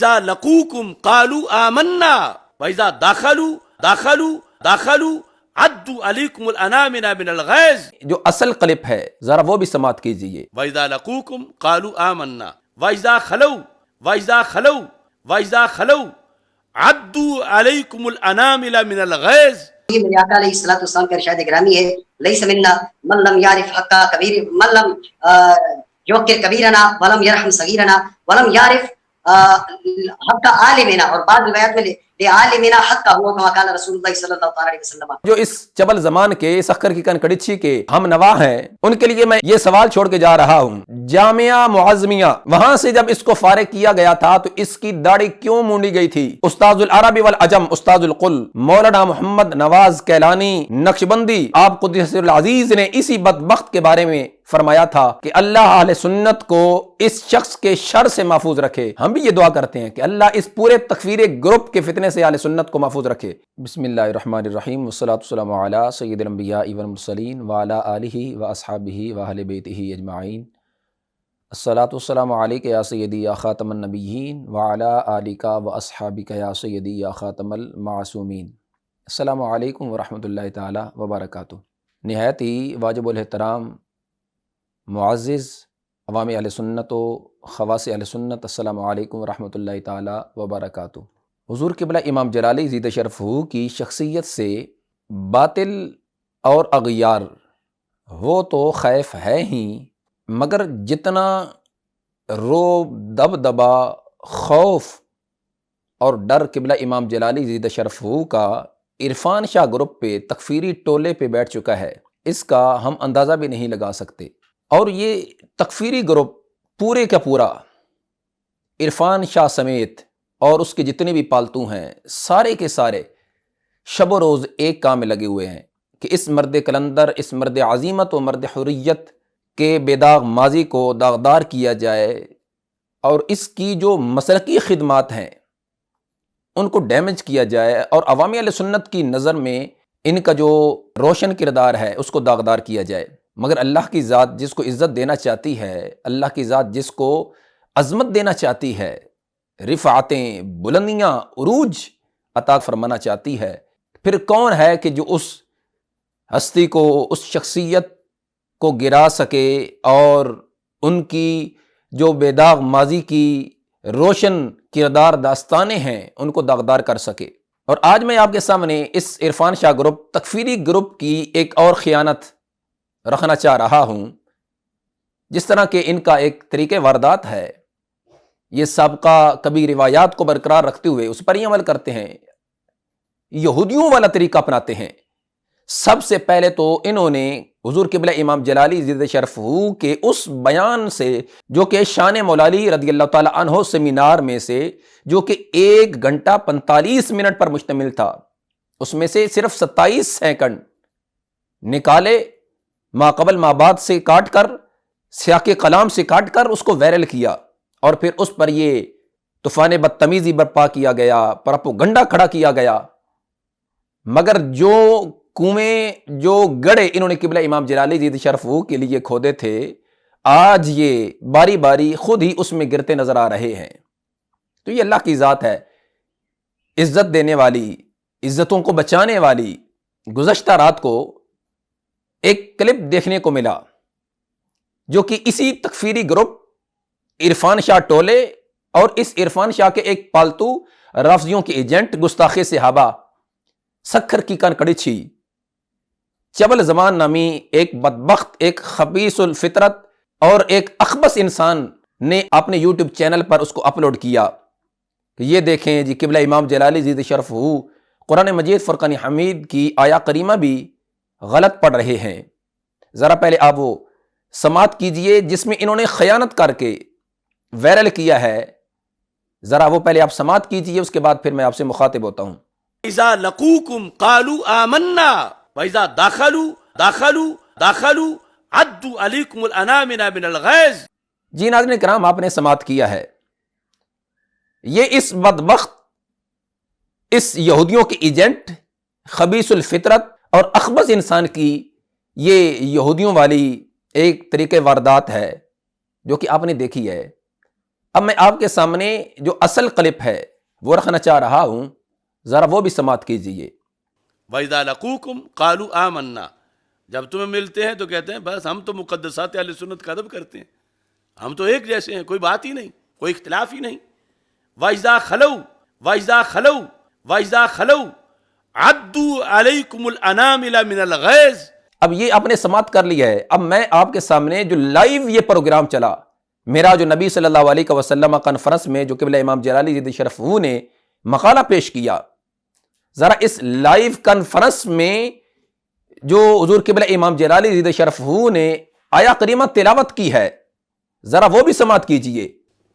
وَإِذَا لَقُوكُمْ قَالُوا آمَنَّا وَإِذَا دَخَلُوا عَدُّوا عَلَيْكُمُ الْأَنَامِلَ مِنَ الْغَيْظِ. جو اصل کلپ ہے ذرا وہ بھی سماعت کیجئے. وَإِذَا لَقُوكُمْ قَالُوا آمَنَّا وَإِذَا خَلَوْا عَدُّوا عَلَيْكُمُ الْأَنَامِلَ مِنَ الْغَيْظِ. یہ میرے آقا علیہ الصلوۃ والسلام کا ارشاد گرامی ہے، لیس منا من لم یعرف حق کبیر، من لم یوقر کبیرنا ولم یرحم صغیرنا ولم یعرف حق عالمنا، اور بعض روایات میں لعالمنا حق ہوا کما قال رسول اللہ صلی اللہ علیہ وسلم. جو اس چبل زمان کے اس اخر کی کنکڑچھی کے ہم نواح ہیں ان کے لیے میں یہ سوال چھوڑ کے جا رہا ہوں. جامعہ معظمیہ وہاں سے جب اس کو فارغ کیا گیا تھا تو اس کی داڑھی کیوں مونڈی گئی تھی؟ استاذ العربی والعجم استاذ القل مولانا محمد نواز کیلانی نقشبندی آپ قدس سر العزیز نے اسی بدبخت کے بارے میں فرمایا تھا کہ اللہ اہل سنت کو اس شخص کے شر سے محفوظ رکھے. ہم بھی یہ دعا کرتے ہیں کہ اللہ اس پورے تکفیر گروپ کے فتنے سے اہل سنت کو محفوظ رکھے. بسم اللہ الرحمن الرحیم والصلاۃ والسلام علی سید الانبیاء والمرسلین وعلی آلہ واصحابہ واہل بیتہ اجمعین. الصلاۃ والسلام علیک یا سیدی یا خاتم النبیین وعلی آلک واصحابک یا سیدی یا خاتم المعصومین. السلام علیکم ورحمۃ اللہ تعالی وبرکاتہ. نہایت ہی واجب الاحترام معزز عوام اہل سنت و خواص اہل سنت، السلام علیکم ورحمۃ اللہ تعالی وبرکاتہ. حضور قبلہ امام جلالی زیدہ شرف ہو کی شخصیت سے باطل اور اغیار وہ تو خیف ہے ہی، مگر جتنا روب دبدبا خوف اور ڈر قبلہ امام جلالی زیدہ شرف ہو کا عرفان شاہ گروپ پہ تکفیری ٹولے پہ بیٹھ چکا ہے، اس کا ہم اندازہ بھی نہیں لگا سکتے. اور یہ تکفیری گروپ پورے کا پورا عرفان شاہ سمیت اور اس کے جتنے بھی پالتو ہیں سارے کے سارے شب و روز ایک کام میں لگے ہوئے ہیں کہ اس مرد کلندر، اس مرد عظیمت و مرد حریت کے بے داغ ماضی کو داغدار کیا جائے اور اس کی جو مسلکی خدمات ہیں ان کو ڈیمیج کیا جائے اور عوامی اہل سنت کی نظر میں ان کا جو روشن کردار ہے اس کو داغدار کیا جائے. مگر اللہ کی ذات جس کو عزت دینا چاہتی ہے، اللہ کی ذات جس کو عظمت دینا چاہتی ہے، رفعتیں، بلندیاں، عروج عطا فرمانا چاہتی ہے، پھر کون ہے کہ جو اس ہستی کو، اس شخصیت کو گرا سکے اور ان کی جو بے داغ ماضی کی روشن کردار داستانیں ہیں ان کو داغدار کر سکے. اور آج میں آپ کے سامنے اس عرفان شاہ گروپ تکفیری گروپ کی ایک اور خیانت رکھنا چاہ رہا ہوں. جس طرح کہ ان کا ایک طریقہ واردات ہے، یہ سابقہ کبھی روایات کو برقرار رکھتے ہوئے اس پر ہی عمل کرتے ہیں، یہودیوں والا طریقہ اپناتے ہیں. سب سے پہلے تو انہوں نے حضور قبلہ امام جلالی زیدہ شرف ہو کے اس بیان سے جو کہ شان مولا علی رضی اللہ تعالی عنہ سیمینار میں سے جو کہ 1 گھنٹہ 45 منٹ پر مشتمل تھا، اس میں سے صرف 27 سیکنڈ نکالے ما قبل ما بعد سے کاٹ کر، سیاق کلام سے کاٹ کر اس کو وائرل کیا اور پھر اس پر یہ طوفان بدتمیزی برپا کیا گیا، پروپیگنڈا کھڑا کیا گیا. مگر جو کنویں، جو گڑھے انہوں نے قبلہ امام جلالی زیدہ شرف ہو کے لیے کھودے تھے، آج یہ باری باری خود ہی اس میں گرتے نظر آ رہے ہیں. تو یہ اللہ کی ذات ہے، عزت دینے والی، عزتوں کو بچانے والی. گزشتہ رات کو ایک کلپ دیکھنے کو ملا جو کہ اسی تکفیری گروپ عرفان شاہ ٹولے اور اس عرفان شاہ کے ایک پالتو رافضیوں کے ایجنٹ گستاخ صحابہ سکھر کی کنکڑچھی چبل زمان نامی ایک بدبخت، ایک خبیث الفطرت اور ایک اخبث انسان نے اپنے یوٹیوب چینل پر اس کو اپلوڈ کیا کہ یہ دیکھیں جی قبلہ امام جلالی زیدہ شرف ہو قرآن مجید فرقان حمید کی آیا کریمہ بھی غلط پڑھ رہے ہیں. ذرا پہلے آپ وہ سماعت کیجئے جس میں انہوں نے خیانت کر کے وائرل کیا ہے. ذرا وہ پہلے آپ سماعت کیجئے، اس کے بعد پھر میں آپ سے مخاطب ہوتا ہوں. اذا لقوکم قالوا آمنا واذا دخلوا عدوا علیکم الانامل من الغیظ. جی ناظرین کرام، آپ نے سماعت کیا ہے. یہ اس بدبخت، اس یہودیوں کے ایجنٹ، خبیث الفطرت اور اخبث انسان کی یہ یہودیوں والی ایک طریقہ واردات ہے جو کہ آپ نے دیکھی ہے اب میں آپ کے سامنے جو اصل کلپ ہے وہ رکھنا چاہ رہا ہوں، ذرا وہ بھی سماعت کیجئے۔ وَإِذَا لَقُوكُمْ قَالُوا آمَنَّا، جب تمہیں ملتے ہیں تو کہتے ہیں بس ہم تو مقدسات اہل سنت کا ادب کرتے ہیں، ہم تو ایک جیسے ہیں، کوئی بات ہی نہیں، کوئی اختلاف ہی نہیں۔ وَإِذَا خَلَوْا عَدُّوا عَلَيْكُمُ الْأَنَامِلَ مِنَ الْغَيْظِ۔ اب یہ آپ نے سماعت کر لیا ہے، اب میں آپ کے سامنے جو لائیو یہ پروگرام چلا میرا جو نبی صلی اللہ علیہ وسلم کانفرنس میں جو قبلہ امام جلالی زیدِ شرف نے مقالہ پیش کیا، ذرا اس لائیو کانفرنس میں جو حضور قبلہ امام جلالی زیدِ شرف نے آیا کریمہ تلاوت کی ہے، ذرا وہ بھی سماعت کیجئے۔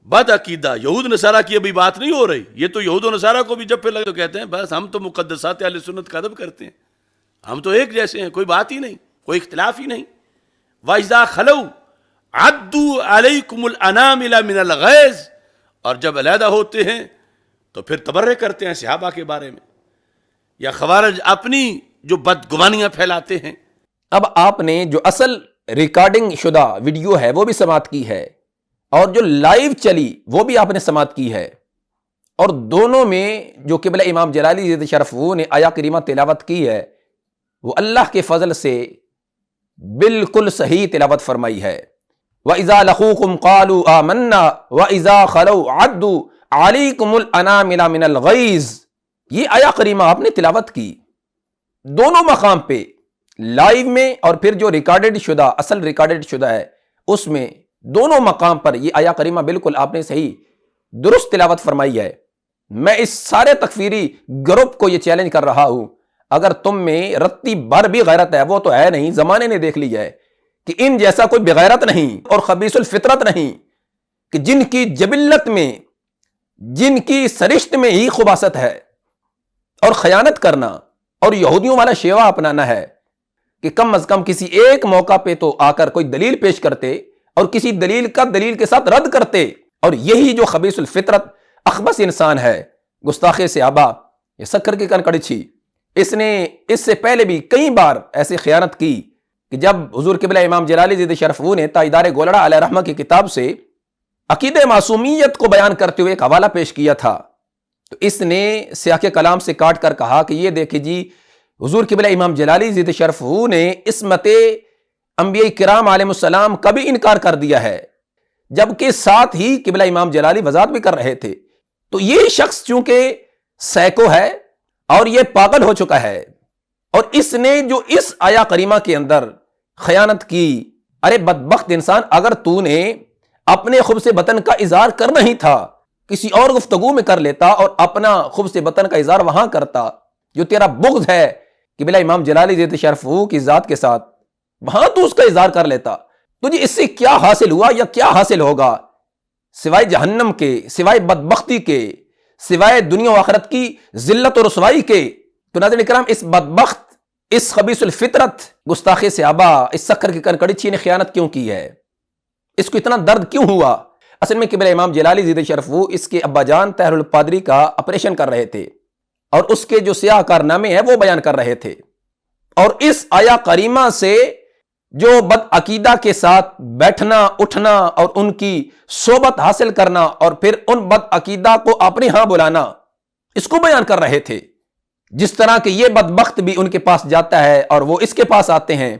بد عقیدہ یہود نصارہ کی ابھی بات نہیں ہو رہی، یہ تو یہود و نصارہ کو بھی جب پہ لگے تو کہتے ہیں بس ہم تو مقدسات اہل سنت کا ادب کرتے ہیں، ہم تو ایک جیسے ہیں، کوئی بات ہی نہیں، کوئی اختلاف ہی نہیں۔ وَإِذَا خَلَوْا عَدُّوا عَلَيْكُمُ الْأَنَامِلَ مِنَ الْغَيْظِ، اور جب علیحدہ ہوتے ہیں تو پھر تبرے کرتے ہیں صحابہ کے بارے میں، یا خوارج اپنی جو بدگمانیاں پھیلاتے ہیں۔ اب آپ نے جو اصل ریکارڈنگ شدہ ویڈیو ہے وہ بھی سماعت کی ہے، اور جو لائیو چلی وہ بھی آپ نے سماعت کی ہے، اور دونوں میں جو قبلہ امام جلالی زیدِ شرف نے آیا کریمہ تلاوت کی ہے وہ اللہ کے فضل سے بالکل صحیح تلاوت فرمائی ہے۔ وَإِذَا لَقُوكُمْ قَالُوا آمَنَّا وَإِذَا خَلَوْا عَدُّوا عَلَيْكُمُ الْأَنَامِلَ مِنَ الْغَيْظِ، یہ آیا کریمہ آپ نے تلاوت کی دونوں مقام پہ، لائیو میں اور پھر جو ریکارڈڈ شدہ اصل ریکارڈڈ شدہ ہے اس میں، دونوں مقام پر یہ آیا کریمہ بالکل آپ نے صحیح درست تلاوت فرمائی ہے۔ میں اس سارے تکفیری گروپ کو یہ چیلنج کر رہا ہوں، اگر تم میں رتی بھر بھی غیرت ہے، وہ تو ہے نہیں، زمانے نے دیکھ لیا ہے کہ ان جیسا کوئی بغیرت نہیں اور خبیث الفطرت نہیں کہ جن کی جبلت میں، جن کی سرشت میں ہی خباثت ہے اور خیانت کرنا اور یہودیوں والا شیوا اپنانا ہے، کہ کم از کم کسی ایک موقع پہ تو آ کر کوئی دلیل پیش کرتے اور کسی دلیل کا دلیل کے ساتھ رد کرتے، اور یہی جو خبیث الفطرت اخبث انسان ہے، گستاخ صحابہ، یہ سکر کی کنکڑچھی، اس نے اس سے پہلے بھی کئی بار ایسی خیانت کی کہ جب حضور قبلہ امام جلالی زیدِ شرف نے تاجدار گولڑا علیہ رحمہ کی کتاب سے عقیدہ معصومیت کو بیان کرتے ہوئے ایک حوالہ پیش کیا تھا، تو اس نے سیاق کلام سے کاٹ کر کہا کہ یہ دیکھیں جی، حضور قبلہ امام جلالی زیدِ شرف نے عصمت انبیاء کرام علیہ السلام کا بھی انکار کر دیا ہے، جبکہ ساتھ ہی قبلہ امام جلالی وضاحت بھی کر رہے تھے۔ تو یہ شخص چونکہ سائیکو ہے اور یہ پاگل ہو چکا ہے، اور اس نے جو اس آیا کریمہ کے اندر خیانت کی، ارے بدبخت انسان، اگر تو نے اپنے خبث بطن کا اظہار کرنا ہی تھا کسی اور گفتگو میں کر لیتا اور اپنا خبث بطن کا اظہار وہاں کرتا، جو تیرا بغض ہے قبلہ امام جلالی زیدِ شرف کی ذات کے ساتھ، وہاں تو اس کا اظہار کر لیتا۔ تجھے اس سے کیا حاصل ہوا یا کیا حاصل ہوگا سوائے جہنم کے، سوائے بدبختی کے، سوائے دنیا و آخرت کی ذلت و رسوائی کے؟ تو ناظرین کرام، اس بدبخت، اس خبیث الفطرت گستاخ صحابہ، اس سکر کی کنکڑچھی نے خیانت کیوں کی ہے؟ اس کو اتنا درد کیوں ہوا؟ اصل میں قبلہ امام جلالی زیدِ شرف اس کے ابا جان طاہر القادری کا آپریشن کر رہے تھے، اور اس کے جو سیاہ کارنامے ہیں وہ بیان کر رہے تھے، اور اس آیا کریمہ سے جو بد عقیدہ کے ساتھ بیٹھنا اٹھنا اور ان کی صحبت حاصل کرنا اور پھر ان بد عقیدہ کو اپنے ہاں بلانا، اس کو بیان کر رہے تھے۔ جس طرح کہ یہ بدبخت بھی ان کے پاس جاتا ہے اور وہ اس کے پاس آتے ہیں،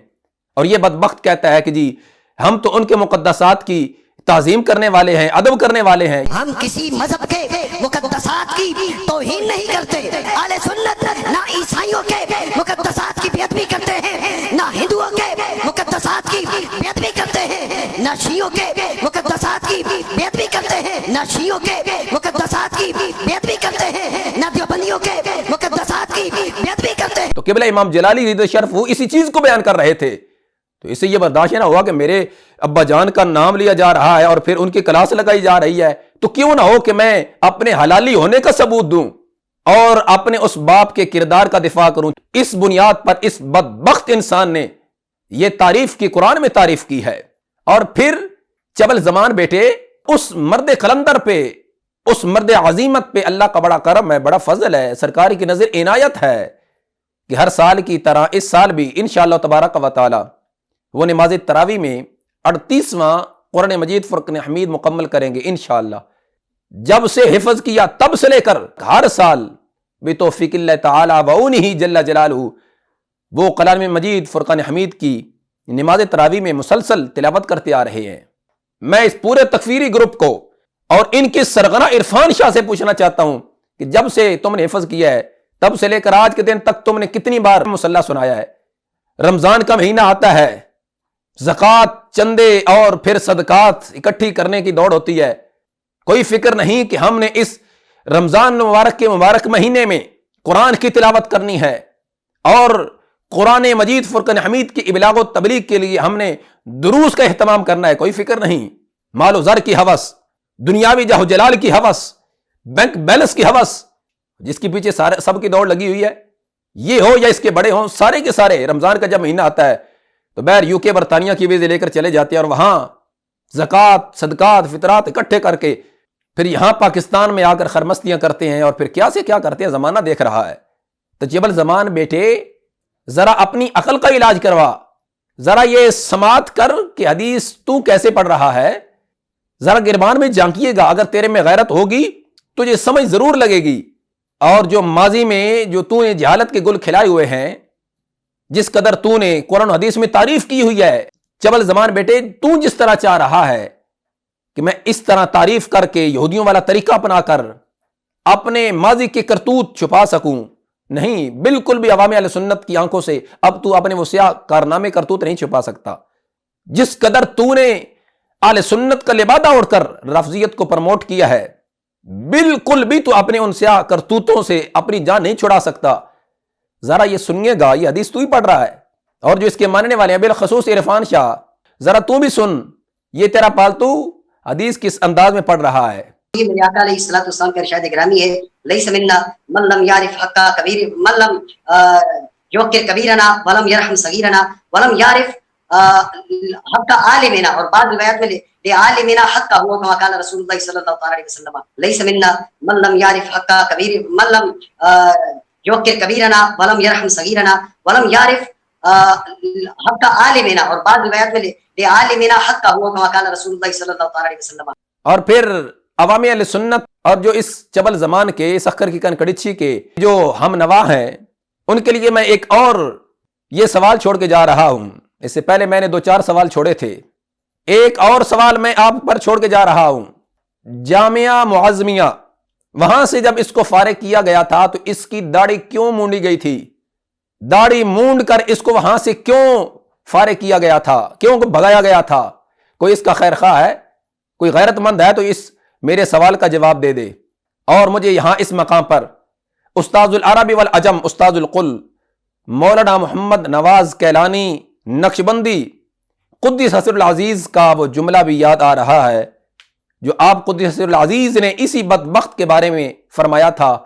اور یہ بدبخت کہتا ہے کہ جی ہم تو ان کے مقدسات کی تعظیم کرنے والے ہیں، ادب کرنے والے ہیں، ہم کسی مذہب کے مقدسات کی توہین نہیں کرتے، اہل سنت نہ عیسائیوں کے مقدسات کی بیعت بھی کرتے ہیں، نہ ہندوؤں کے مقدسات کی بیعت بھی کرتے ہیں، نہ شیعوں کے مقدسات کی بیعت بھی کرتے ہیں، نہ شیعوں کے مقدسات کی بیعت بھی کرتے ہیں، نہ دیوبندیوں کے مقدسات کی بیعت بھی کرتے ہیں۔ تو قبلہ امام جلالی زیدِ شرف اسی چیز کو بیان کر رہے تھے۔ تو اس سے یہ برداشت نہ ہوا کہ میرے ابا جان کا نام لیا جا رہا ہے اور پھر ان کی کلاس لگائی جا رہی ہے، تو کیوں نہ ہو کہ میں اپنے حلالی ہونے کا ثبوت دوں اور اپنے اس باپ کے کردار کا دفاع کروں۔ اس بنیاد پر اس بدبخت انسان نے یہ تعریف کی، قرآن میں تعریف کی ہے، اور پھر چبل زمان بیٹے اس مرد قلندر پہ، اس مرد عظیمت پہ اللہ کا بڑا کرم ہے، بڑا فضل ہے، سرکار کی نظر عنایت ہے کہ ہر سال کی طرح اس سال بھی انشاءاللہ تبارک و تعالی وہ نماز تراویح میں 38واں قرآن مجید فرقان حمید مکمل کریں گے انشاءاللہ۔ جب سے حفظ کیا تب سے لے کر ہر سال بتوفیق اللہ تعالی وعنہ جل جلالہ وہ کلام مجید فرقان حمید کی نماز تراویح میں مسلسل تلاوت کرتے آ رہے ہیں۔ میں اس پورے تکفیری گروپ کو اور ان کے سرغنہ عرفان شاہ سے پوچھنا چاہتا ہوں کہ جب سے تم نے حفظ کیا ہے تب سے لے کر آج کے دن تک تم نے کتنی بار مصلی سنایا ہے؟ رمضان کا مہینہ آتا ہے، زکوٰۃ، چندے اور پھر صدقات اکٹھی کرنے کی دوڑ ہوتی ہے، کوئی فکر نہیں کہ ہم نے اس رمضان مبارک کے مبارک مہینے میں قرآن کی تلاوت کرنی ہے اور قرآن مجید فرقان حمید کی ابلاغ و تبلیغ کے لیے ہم نے دروس کا اہتمام کرنا ہے۔ کوئی فکر نہیں، مال و زر کی ہوس، دنیاوی جاہ و جلال کی ہوس، بینک بیلنس کی ہوس، جس کے پیچھے سب کی دوڑ لگی ہوئی ہے، یہ ہو یا اس کے بڑے ہوں، سارے کے سارے رمضان کا جب مہینہ آتا ہے تو بہر یو کے برطانیہ کی ویزے لے کر چلے جاتے ہیں اور وہاں زکوٰۃ، صدقات، فطرات اکٹھے کر کے پھر یہاں پاکستان میں آ کر خرمستیاں کرتے ہیں اور پھر کیا سے کیا کرتے ہیں، زمانہ دیکھ رہا ہے۔ تو جبل زمان بیٹے ذرا اپنی عقل کا علاج کروا، ذرا یہ سماعت کر کہ حدیث تو کیسے پڑھ رہا ہے، ذرا گربان میں جھانکیے گا، اگر تیرے میں غیرت ہوگی تجھے سمجھ ضرور لگے گی۔ اور جو ماضی میں جو تو نے جہالت کے گل کھلائے ہوئے ہیں، جس قدر تو نے قرآن و حدیث میں تعریف کی ہوئی ہے، جبل زمان بیٹے تو جس طرح چاہ رہا ہے کہ میں اس طرح تعریف کر کے یہودیوں والا طریقہ اپنا کر اپنے ماضی کے کرتوت چھپا سکوں، نہیں، بالکل بھی عوام اہل سنت کی آنکھوں سے اب تو اپنے وہ سیاہ کارنامے کرتوت نہیں چھپا سکتا۔ جس قدر تو نے اہل سنت کا لبادہ اوڑھ کر رفضیت کو پروموٹ کیا ہے، بالکل بھی تو اپنے ان سیاہ کرتوتوں سے اپنی جان نہیں چھڑا سکتا۔ ذرا یہ سنیے گا، یہ حدیث تو ہی پڑھ رہا ہے اور جو اس کے ماننے والے ہیں بالخصوص عرفان شاہ، ذرا تو بھی سن، یہ تیرا پالتو حدیث کس انداز میں پڑھ رہا ہے۔ یہ میرے آقا علیہ الصلوۃ والسلام کا ارشاد گرامی ہے، لیس منا من لم یعرف حق کبیر، من لم یوقر کبیرنا ولم یرحم صغیرنا ولم یعرف حق عالمنا، اور بعض روایات میں لعالمنا حق ہوا کما قال رسول اللہ صلی اللہ علیہ وسلم، لیس منا من لم یعرف حق کبیر، من لم یوقر کبیرنا ولم یرحم صغیرنا ولم یعرف حق عالمنا، اور بعض روایات میں لعالمنا حق ہوا کما قال رسول اللہ صلی اللہ علیہ وسلم۔ اور پھر عوام اہل سنت اور جو اس جبل زمان کے، اس اخر کی کنکڑچھی کے جو ہم نوا ہیں، ان کے لیے میں ایک اور یہ سوال چھوڑ کے جا رہا ہوں۔ اس سے پہلے میں نے 2-4 سوال چھوڑے تھے، ایک اور سوال میں آپ پر چھوڑ کے جا رہا ہوں۔ جامعہ معظمیہ، وہاں سے جب اس کو فارغ کیا گیا تھا تو اس کی داڑھی کیوں مونڈی گئی تھی؟ داڑھی مونڈ کر اس کو وہاں سے کیوں فارغ کیا گیا تھا، کیوں بھگایا گیا تھا؟ کوئی اس کا خیر خواہ ہے، کوئی غیرت مند ہے تو اس میرے سوال کا جواب دے دے۔ اور مجھے یہاں اس مقام پر استاذ العرب والعجم، استاذ القل مولانا محمد نواز کیلانی نقشبندی قدس سر العزیز کا وہ جملہ بھی یاد آ رہا ہے جو آپ قدس سر العزیز نے اسی بدبخت کے بارے میں فرمایا تھا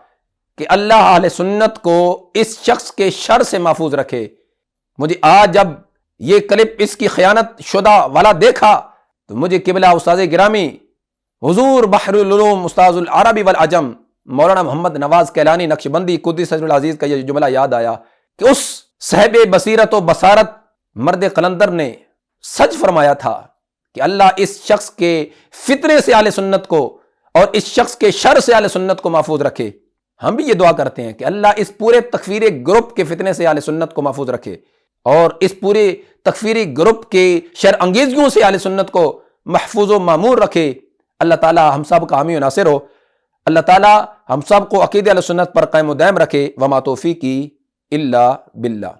کہ اللہ اہل سنت کو اس شخص کے شر سے محفوظ رکھے۔ مجھے آج جب یہ کلپ اس کی خیانت شدہ والا دیکھا تو مجھے قبلہ استاذ گرامی حضور بحر العلوم استاذ العربی والعجم مولانا محمد نواز کیلانی نقشبندی قدس سر العزیز کا یہ جملہ یاد آیا کہ اس صاحب بصیرت و بصارت مرد قلندر نے سچ فرمایا تھا کہ اللہ اس شخص کے فتنے سے اہل سنت کو اور اس شخص کے شر سے اہل سنت کو محفوظ رکھے۔ ہم بھی یہ دعا کرتے ہیں کہ اللہ اس پورے تکفیری گروپ کے فتنے سے اہل سنت کو محفوظ رکھے اور اس پورے تکفیری گروپ کے شر انگیزیوں سے اہل سنت کو محفوظ و معمور رکھے۔ اللہ تعالی ہم سب کا حامی و ناصر ہو، اللہ تعالی ہم سب کو عقیدہ اہل سنت پر قائم و دائم رکھے۔ وما توفیقی الا باللہ۔